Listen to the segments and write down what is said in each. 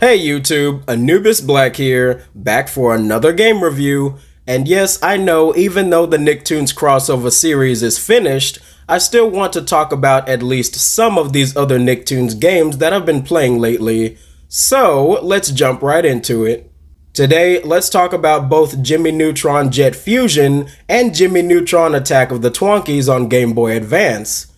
Hey YouTube, Anubis Black here, back for another game review. And yes, I know even though the Nicktoons crossover series is finished, I still want to talk about at least some of these other Nicktoons games that I've been playing lately. So, let's jump right into it. Today, let's talk about both Jimmy Neutron Jet Fusion and Jimmy Neutron Attack of the Twonkies on Game Boy Advance.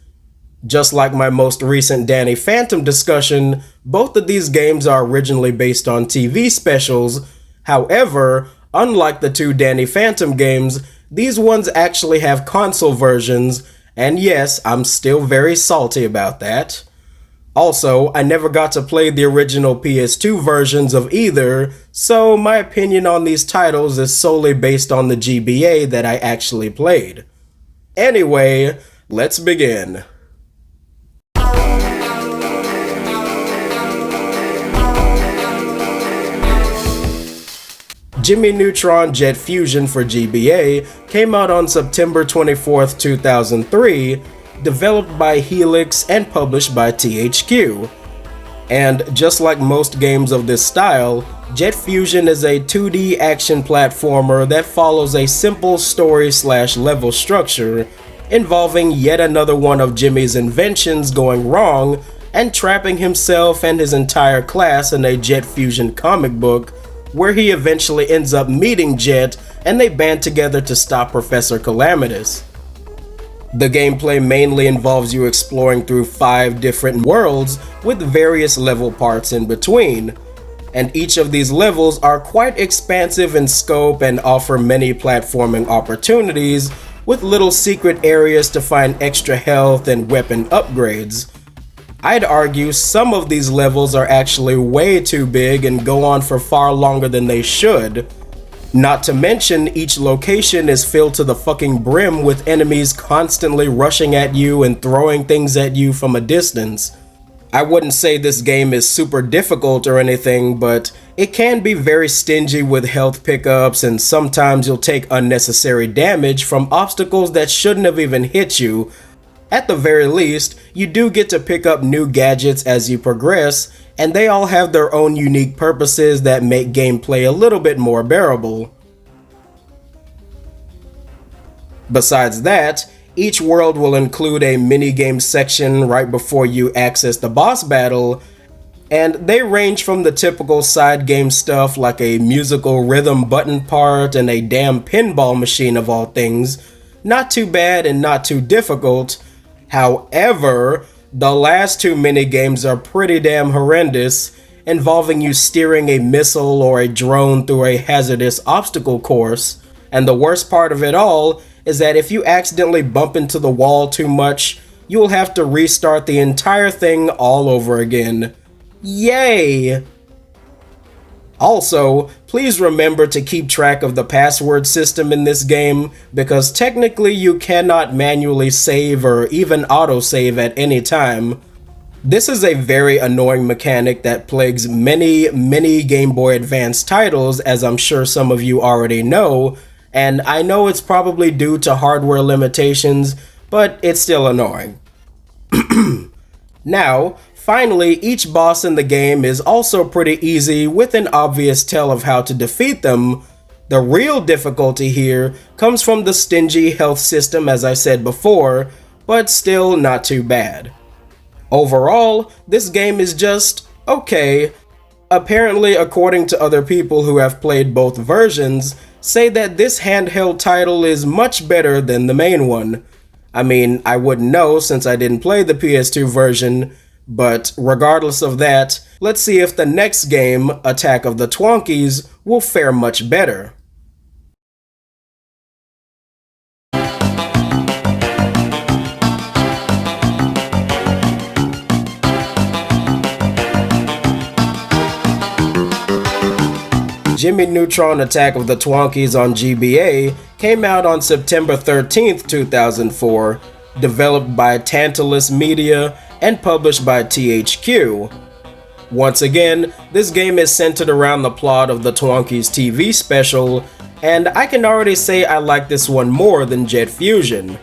Just like my most recent Danny Phantom discussion, both of these games are originally based on TV specials. However, unlike the two Danny Phantom games, these ones actually have console versions, and yes, I'm still very salty about that. Also, I never got to play the original PS2 versions of either, so my opinion on these titles is solely based on the GBA that I actually played. Anyway, let's begin. Jimmy Neutron Jet Fusion for GBA came out on September 24th, 2003, developed by Helix and published by THQ. And just like most games of this style, Jet Fusion is a 2D action platformer that follows a simple story/level structure, involving yet another one of Jimmy's inventions going wrong and trapping himself and his entire class in a Jet Fusion comic book, where he eventually ends up meeting Jet and they band together to stop Professor Calamitous. The gameplay mainly involves you exploring through 5 different worlds with various level parts in between, and each of these levels are quite expansive in scope and offer many platforming opportunities with little secret areas to find extra health and weapon upgrades. I'd argue some of these levels are actually way too big and go on for far longer than they should. Not to mention, each location is filled to the fucking brim with enemies constantly rushing at you and throwing things at you from a distance. I wouldn't say this game is super difficult or anything, but it can be very stingy with health pickups, and sometimes you'll take unnecessary damage from obstacles that shouldn't have even hit you. At the very least, you do get to pick up new gadgets as you progress, and they all have their own unique purposes that make gameplay a little bit more bearable. Besides that, each world will include a minigame section right before you access the boss battle, and they range from the typical side game stuff like a musical rhythm button part and a damn pinball machine of all things. Not too bad and not too difficult. However, the last 2 minigames are pretty damn horrendous, involving you steering a missile or a drone through a hazardous obstacle course. And the worst part of it all is that if you accidentally bump into the wall too much, you'll have to restart the entire thing all over again. Yay! Also, please remember to keep track of the password system in this game, because technically you cannot manually save or even autosave at any time. This is a very annoying mechanic that plagues many Game Boy Advance titles, as I'm sure some of you already know, and I know it's probably due to hardware limitations, but it's still annoying. Now, finally, each boss in the game is also pretty easy with an obvious tell of how to defeat them. The real difficulty here comes from the stingy health system, as I said before, but still not too bad. Overall, this game is just okay. Apparently, according to other people who have played both versions, say that this handheld title is much better than the main one. I mean, I wouldn't know since I didn't play the PS2 version, but regardless of that, let's see if the next game, Attack of the Twonkies, will fare much better. Jimmy Neutron Attack of the Twonkies on GBA came out on September 13th, 2004, developed by Tantalus Media and published by THQ. Once again, this game is centered around the plot of the Twonkies TV special, and I can already say I like this one more than Jet Fusion.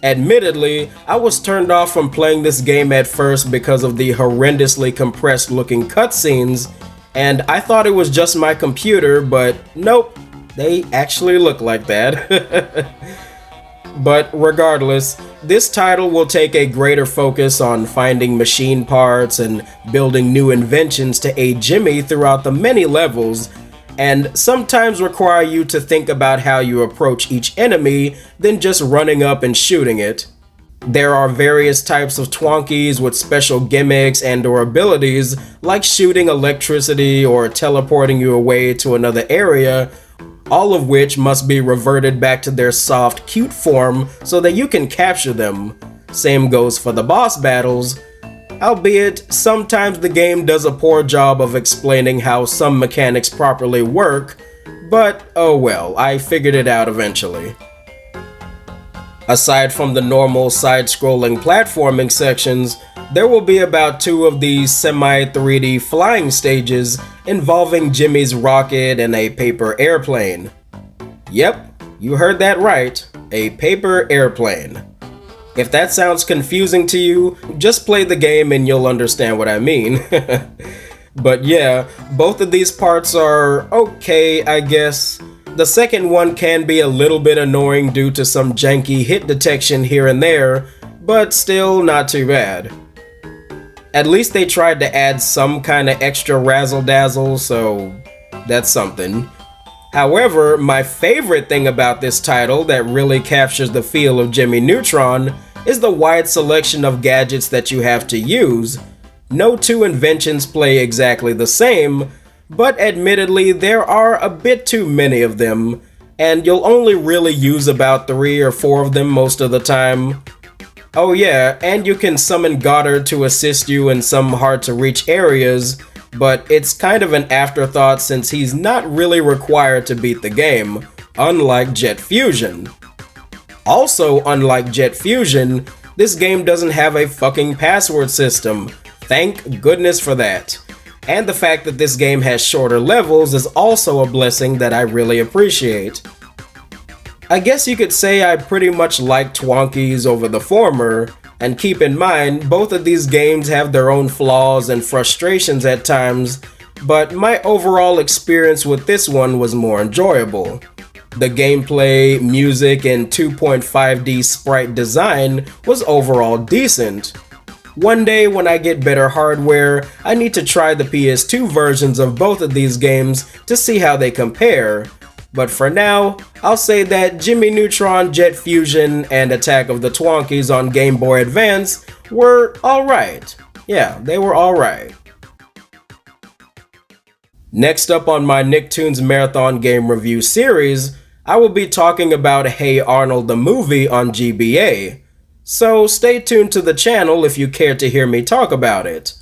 Admittedly, I was turned off from playing this game at first because of the horrendously compressed looking cutscenes, And I thought it was just my computer, but nope, they actually look like that. But regardless, this title will take a greater focus on finding machine parts and building new inventions to aid Jimmy throughout the many levels, and sometimes require you to think about how you approach each enemy than just running up and shooting it. There are various types of Twonkies with special gimmicks and/or abilities, like shooting electricity or teleporting you away to another area, all of which must be reverted back to their soft, cute form so that you can capture them. Same goes for the boss battles, albeit sometimes the game does a poor job of explaining how some mechanics properly work, but oh well, I figured it out eventually. Aside from the normal side-scrolling platforming sections, there will be about 2 of these semi-3D flying stages involving Jimmy's rocket and a paper airplane. Yep, you heard that right, a paper airplane. If that sounds confusing to you, just play the game and you'll understand what I mean. But yeah, both of these parts are okay, I guess. The second one can be a little bit annoying due to some janky hit detection here and there, but still not too bad. At least they tried to add some kind of extra razzle-dazzle, so that's something. However, my favorite thing about this title that really captures the feel of Jimmy Neutron is the wide selection of gadgets that you have to use. No 2 inventions play exactly the same, but admittedly there are a bit too many of them, and you'll only really use about 3 or 4 of them most of the time. Oh yeah, and you can summon Goddard to assist you in some hard-to-reach areas, but it's kind of an afterthought since he's not really required to beat the game, unlike Jet Fusion. Also, unlike Jet Fusion, this game doesn't have a fucking password system. Thank goodness for that. And the fact that this game has shorter levels is also a blessing that I really appreciate. I guess you could say I pretty much like Twonkies over the former, and keep in mind, both of these games have their own flaws and frustrations at times, but my overall experience with this one was more enjoyable. The gameplay, music, and 2.5D sprite design was overall decent. One day when I get better hardware, I need to try the PS2 versions of both of these games to see how they compare. But for now, I'll say that Jimmy Neutron, Jet Fusion, and Attack of the Twonkies on Game Boy Advance were alright. Yeah, they were alright. Next up on my Nicktoons Marathon Game Review series, I will be talking about Hey Arnold the movie on GBA. So stay tuned to the channel if you care to hear me talk about it.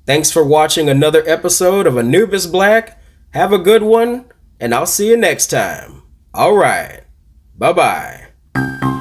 Thanks for watching another episode of Anubis Black. Have a good one, and I'll see you next time. Alright, bye-bye.